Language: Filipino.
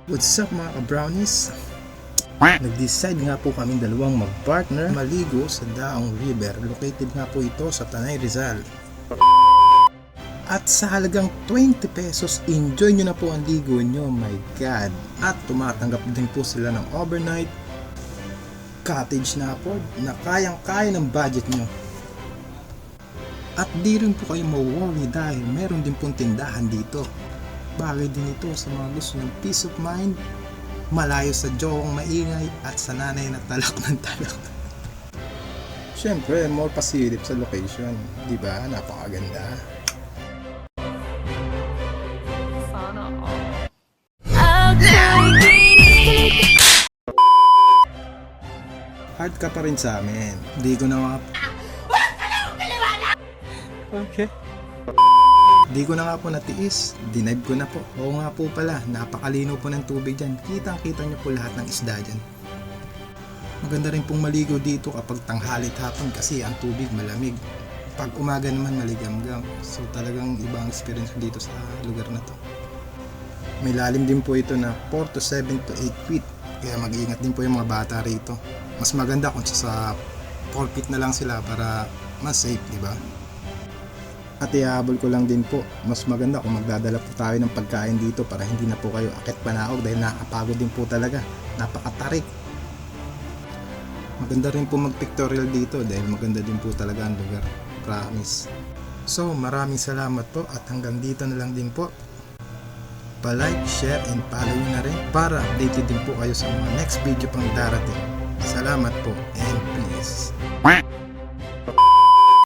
What's up mga ka-brownies? Nag-decide nga po kaming dalawang mag-partner maligo sa Daong River. Located nga po ito sa Tanay Rizal. At sa halagang 20 pesos, enjoy nyo na po ang ligo nyo, my God. At tumatanggap din po sila ng overnight cottage na po na kayang-kaya ng budget nyo. At di rin po kayo ma-worry dahil meron din pong tindahan dito. Bagay din ito sa mga gusto ng peace of mind, malayo sa jokong maingay at sa nanay na talak ng talak. Siyempre, more pasilip sa location, di ba? Napakaganda. Sana all. Hard ka pa rin sa amin. Di ko na Okay. Di ko na nga po natiis, dinive ko na po. Oo nga po pala, napakalino po ng tubig dyan. Kitang-kita nyo po lahat ng isda dyan. Maganda rin pong maligo dito kapag tanghalit hapon kasi ang tubig malamig. Pag umaga naman maligamgam. So talagang ibang experience dito sa lugar na to. May lalim din po ito na 4 to 7 to 8 feet. Kaya mag-iingat din po yung mga bata rito. Mas maganda kung sa 4 feet na lang sila para mas safe, di ba? At ihahabol ko lang din po, mas maganda kung magdadala po tayo ng pagkain dito para hindi na po kayo akit panaog dahil nakakapagod din po talaga, napakatarik. Maganda rin po mag-pictorial dito dahil maganda din po talaga ang lugar, promise. So maraming salamat po at hanggang dito na lang din po. Pa-like, share and follow nyo na rin para updated din po kayo sa mga next video pang darating. Salamat po and peace.